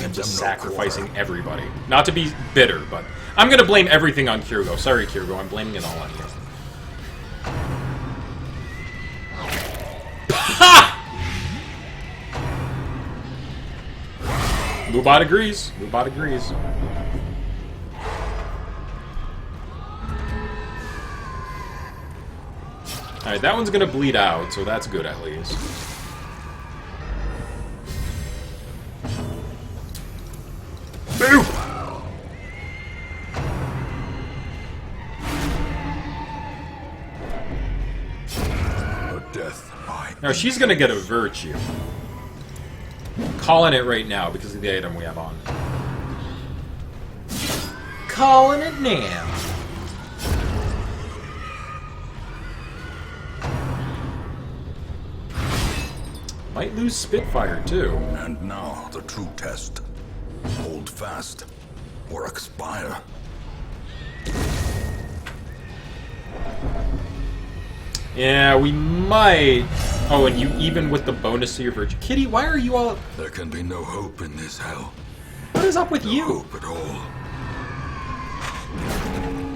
am just sacrificing everybody. Not to be bitter, but I'm gonna blame everything on Kirgo. Sorry, Kirgo, I'm blaming it all on you. Lubot agrees. Lubot agrees. Alright, that one's gonna bleed out, so that's good at least. Boop! Now she's gonna get a virtue. Calling it right now because of the item we have on. Calling it now. Might lose Spitfire too. And now the true test. Hold fast or expire. Yeah, we might. Oh, and you even with the bonus to your virtue. Kitty, why are you all... There can be no hope in this hell. What is up with No you? hope at all.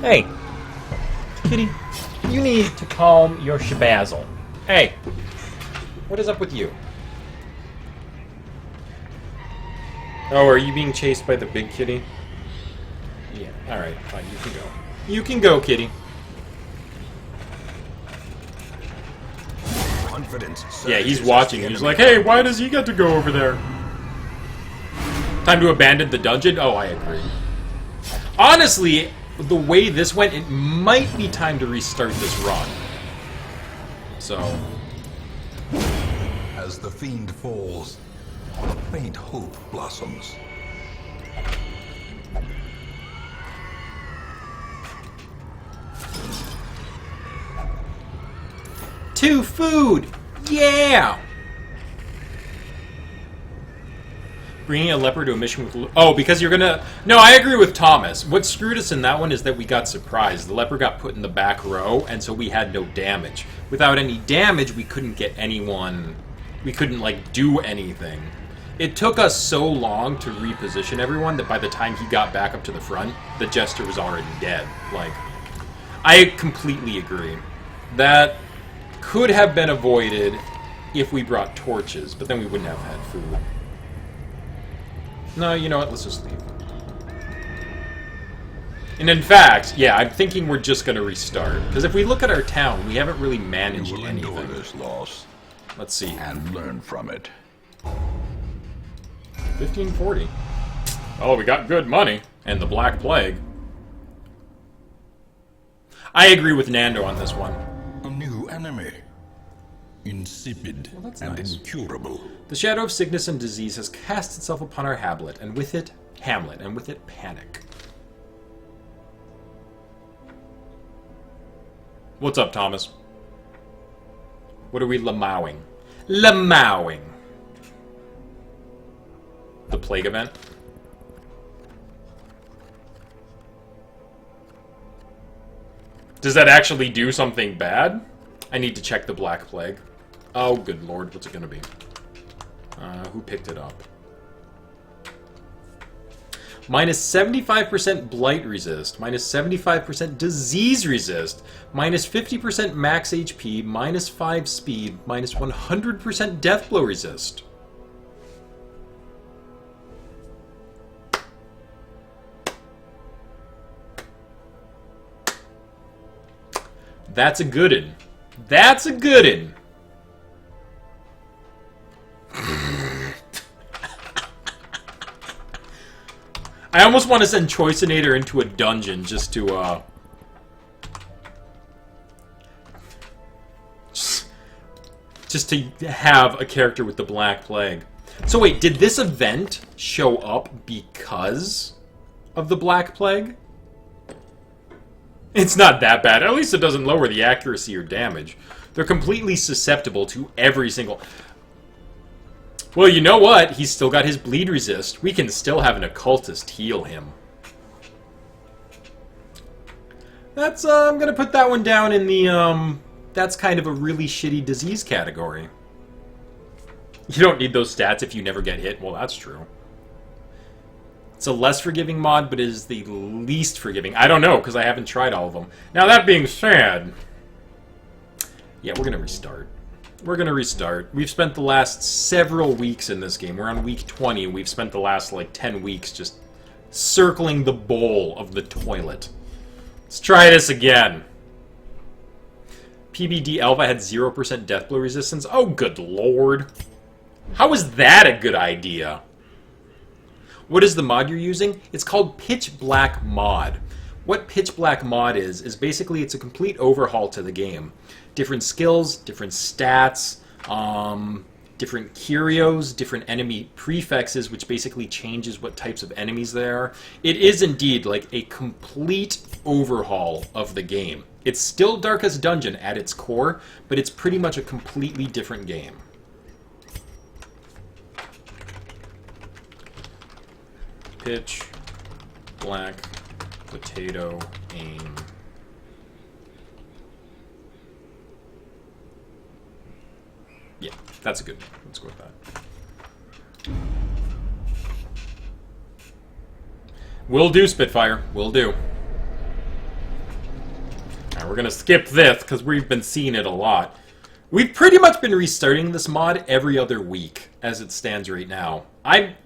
Hey, Kitty, you need to calm your shabazzle. Hey, what is up with you? Oh, are you being chased by the big kitty? Yeah, alright, fine, you can go. You can go, kitty. Confidence. Yeah, he's watching. He's like, hey, why does he get to go over there? Time to abandon the dungeon? Oh, I agree. Honestly, the way this went, it might be time to restart this run. So... As the fiend falls, a faint hope blossoms. To food! Yeah! Bringing a leper to a mission with... Oh, because you're gonna... No, I agree with Thomas. What screwed us in that one is that we got surprised. The leper got put in the back row, and so we had no damage. Without any damage, we couldn't get anyone... We couldn't, like, do anything. It took us so long to reposition everyone that by the time he got back up to the front, the Jester was already dead. Like, I completely agree. That could have been avoided if we brought torches, but then we wouldn't have had food. No, you know what? Let's just leave. And in fact, yeah, I'm thinking we're just going to restart. Because if we look at our town, we haven't really managed You will anything. endure this loss Let's see. and learn from it. 1540. Oh, we got good money. And the Black Plague. I agree with Nando on this one. A new enemy. Insipid Well, that's and nice. incurable. The shadow of sickness and disease has cast itself upon our Hamlet, and with it, panic. What's up, Thomas? What are we lamowing? Lamowing. The plague event? Does that actually do something bad? I need to check the Black Plague. Oh, good lord, what's it gonna be? Who picked it up? Minus 75% blight resist, minus 75% disease resist, minus 50% max HP, minus 5 speed, minus 100% death blow resist. That's a goodin'. That's a goodin'. I almost want to send Choicinator into a dungeon just to, just to have a character with the Black Plague. So wait, did this event show up because of the Black Plague? It's not that bad. At least it doesn't lower the accuracy or damage. They're completely susceptible to every single... Well, you know what? He's still got his bleed resist. We can still have an occultist heal him. That's, I'm gonna put that one down in the, that's kind of a really shitty disease category. You don't need those stats if you never get hit. Well, that's true. It's a less forgiving mod, but it is the least forgiving. I don't know, because I haven't tried all of them. Now, that being said... Yeah, we're going to restart. We're going to restart. We've spent the last several weeks in this game. We're on week 20. We've spent the last, like, 10 weeks just circling the bowl of the toilet. Let's try this again. PBD Alpha had 0% deathblow resistance. Oh, good lord. How is that a good idea? What is the mod you're using? It's called Pitch Black Mod. What Pitch Black Mod is basically it's a complete overhaul to the game. Different skills, different stats, different curios, different enemy prefixes, which basically changes what types of enemies there are. It is indeed like a complete overhaul of the game. It's still Darkest Dungeon at its core, but it's pretty much a completely different game. Pitch, black, potato, aim. Yeah, that's a good one. Let's go with that. Will do, Spitfire. Will do. Alright, we're gonna skip this, because we've been seeing it a lot. We've pretty much been restarting this mod every other week, as it stands right now.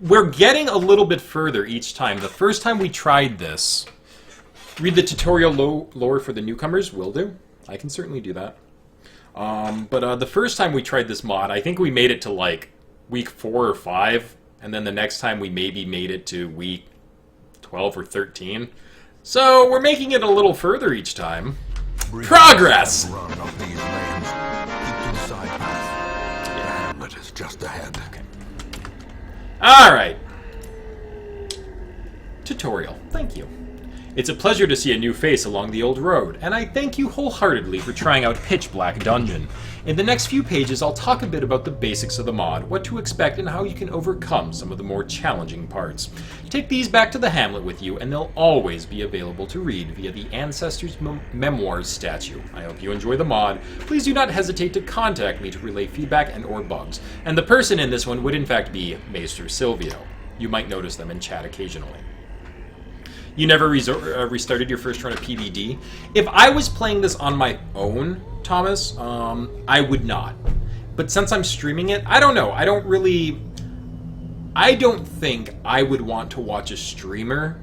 We're getting a little bit further each time. The first time we tried this... Read the tutorial lore for the newcomers. Will do. I can certainly do that. But the first time we tried this mod, I think we made it to, like, week 4 or 5. And then the next time we maybe made it to week 12 or 13. So, we're making it a little further each time. Progress! Run up these lanes. Keep to the side path. The hamlet is just ahead. Okay. Alright. Tutorial. Thank you. It's a pleasure to see a new face along the old road, and I thank you wholeheartedly for trying out Pitch Black Dungeon. In the next few pages, I'll talk a bit about the basics of the mod, what to expect, and how you can overcome some of the more challenging parts. Take these back to the hamlet with you, and they'll always be available to read via the Ancestors' Memoirs statue. I hope you enjoy the mod. Please do not hesitate to contact me to relay feedback and or bugs. And the person in this one would in fact be Maester Silvio. You might notice them in chat occasionally. You never restarted your first run of PBD? If I was playing this on my own, Thomas, I would not. But since I'm streaming it, I don't know. I don't think I would want to watch a streamer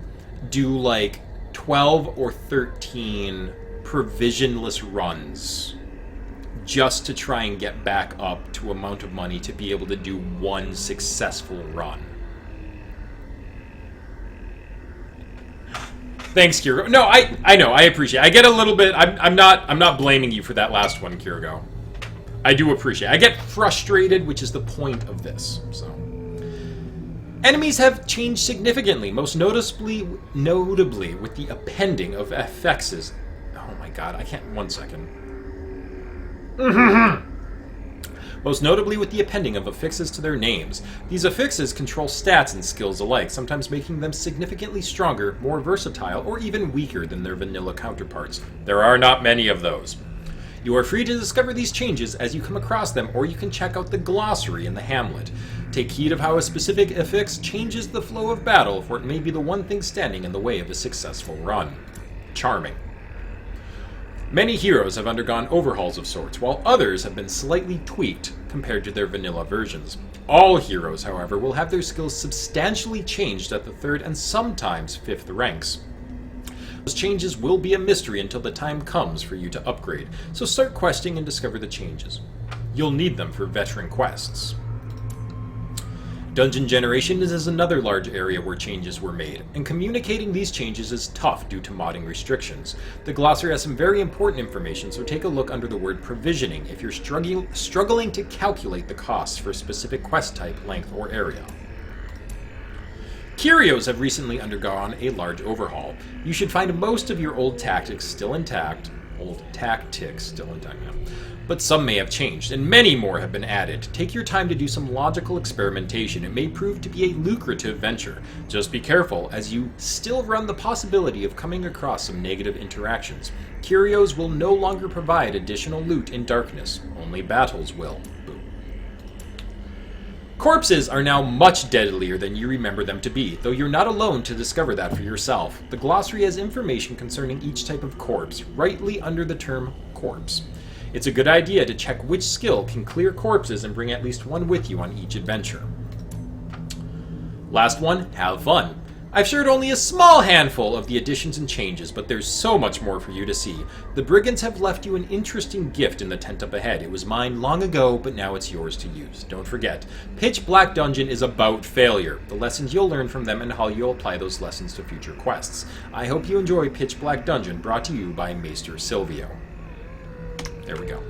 do like 12 or 13 provisionless runs just to try and get back up to amount of money to be able to do one successful run. Thanks, Kirgo. No, I know, I appreciate it. I get a little bit... I'm not blaming you for that last one, Kirgo. I do appreciate it. I get frustrated, which is the point of this, so... Enemies have changed significantly, most notably with the appending of affixes. Oh my god, I can't... 1 second. Most notably with the appending of affixes to their names. These affixes control stats and skills alike, sometimes making them significantly stronger, more versatile, or even weaker than their vanilla counterparts. There are not many of those. You are free to discover these changes as you come across them, or you can check out the glossary in the hamlet. Take heed of how a specific affix changes the flow of battle, for it may be the one thing standing in the way of a successful run. Charming. Many heroes have undergone overhauls of sorts, while others have been slightly tweaked compared to their vanilla versions. All heroes, however, will have their skills substantially changed at the 3rd and sometimes 5th ranks. Those changes will be a mystery until the time comes for you to upgrade, so start questing and discover the changes. You'll need them for veteran quests. Dungeon generation is another large area where changes were made, and communicating these changes is tough due to modding restrictions. The glossary has some very important information, so take a look under the word provisioning if you're struggling to calculate the costs for a specific quest type, length, or area. Curios have recently undergone a large overhaul. You should find most of your old tactics still intact. But some may have changed, and many more have been added. Take your time to do some logical experimentation. It may prove to be a lucrative venture. Just be careful, as you still run the possibility of coming across some negative interactions. Curios will no longer provide additional loot in darkness. Only battles will. Boom. Corpses are now much deadlier than you remember them to be, though you're not alone to discover that for yourself. The glossary has information concerning each type of corpse, rightly under the term corpse. It's a good idea to check which skill can clear corpses and bring at least one with you on each adventure. Last one, have fun. I've shared only a small handful of the additions and changes, but there's so much more for you to see. The Brigands have left you an interesting gift in the tent up ahead. It was mine long ago, but now it's yours to use. Don't forget, Pitch Black Dungeon is about failure, the lessons you'll learn from them and how you'll apply those lessons to future quests. I hope you enjoy Pitch Black Dungeon, brought to you by Maester Silvio. There we go.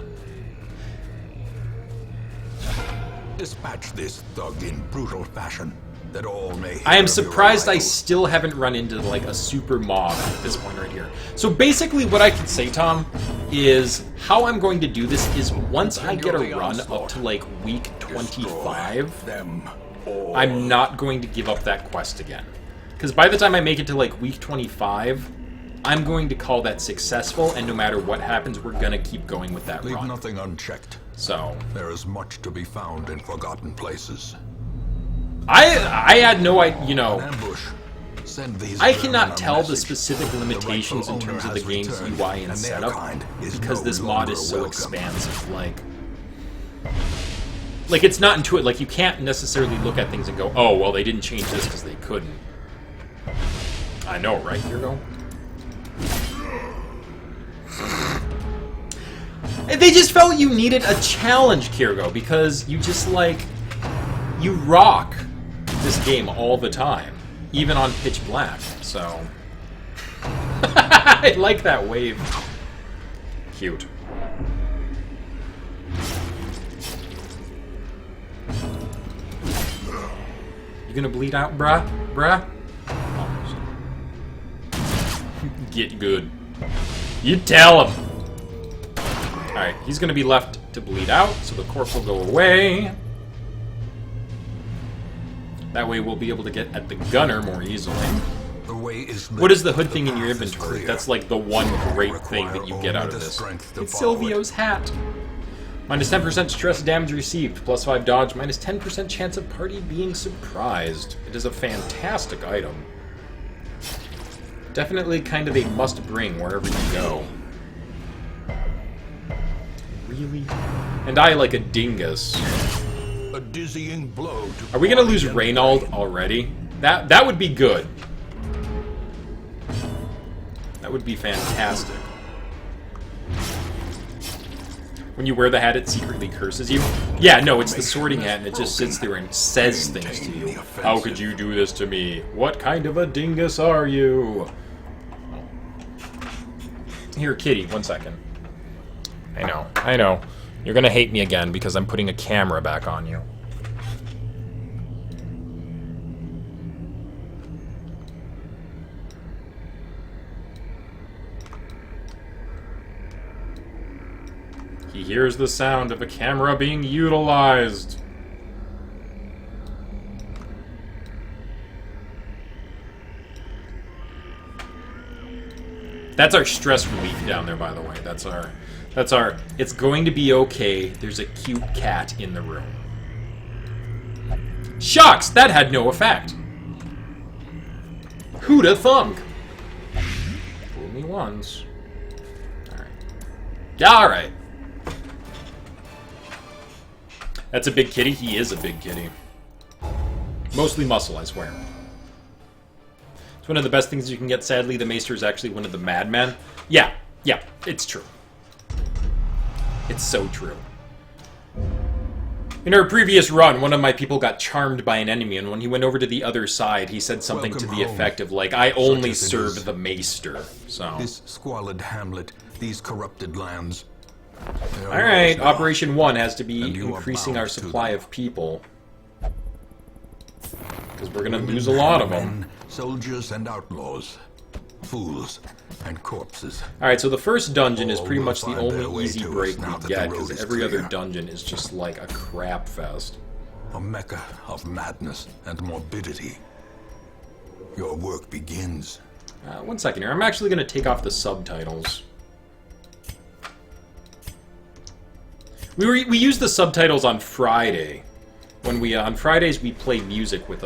Dispatch this thug in brutal fashion, that all may I am hear of your surprised I arrival. still haven't run into like a super mob at this point right here. So basically what I can say, Tom, is how I'm going to do this is once I get a run up to like week 25, Them all. I'm not going to give up that quest again. Because by the time I make it to like week 25, I'm going to call that successful, and no matter what happens, we're going to keep going with that Leave run. nothing unchecked. So There is much to be found in forgotten places. I had no idea, you know, An ambush. Send these I vermin cannot a tell the message. specific The limitations in rightful terms owner of the has game's returned, UI and their setup, kind is because no this mod longer is so welcome. expansive. Like it's not intuitive. Like you can't necessarily look at things and go, "Oh, well, they didn't change this because they couldn't." I know, right, Hero? And they just felt you needed a challenge, Kirgo, because you just like you rock this game all the time, even on Pitch Black. So I like that wave. Cute. You gonna bleed out, bruh? Bruh? Almost. Get good. You tell him. Alright, he's gonna be left to bleed out, so the corpse will go away. That way we'll be able to get at the gunner more easily. The way is What is the hood the thing in your path is inventory? clear. That's like the one great thing that you get out of Only the this. strength to It's follow Silvio's hat. Minus 10% stress damage received, plus 5 dodge, minus 10% chance of party being surprised. It is a fantastic item. Definitely kind of a must-bring wherever you go. Really? And I like a dingus. A dizzying blow to Are we gonna lose body and Reynald brain. already? That would be good. That would be fantastic. When you wear the hat, it secretly curses you? Yeah, no, it's the sorting hat, and it just sits there and says things to you. How could you do this to me? What kind of a dingus are you? Here, kitty, 1 second. I know. You're gonna hate me again because I'm putting a camera back on you. He hears the sound of a camera being utilized. That's our stress relief down there, by the way. That's our, it's going to be okay. There's a cute cat in the room. Shucks, that had no effect. Who'da thunk? Fool me once. Alright. That's a big kitty? He is a big kitty. Mostly muscle, I swear. It's one of the best things you can get. Sadly, the Maester is actually one of the madmen. Yeah, it's true. It's so true. In our previous run, one of my people got charmed by an enemy, and when he went over to the other side, he said something to Welcome the home, effect of, like, I only as it serve is. the Maester. So, This squalid hamlet, these corrupted lands. They are alright, yours now. Operation 1 has to be And you are increasing bound our to supply them. of people. Because we're gonna Women, lose a lot of them. men, soldiers and outlaws, fools and corpses. Alright, so the first dungeon is All pretty will much the find their only way easy to us break now we that get, the road because is every other clear. dungeon is just like a crap fest. A mecca of madness and morbidity. Your work begins. 1 second here. I'm actually going to take off the subtitles. We used the subtitles on Friday, when we on Fridays we play music with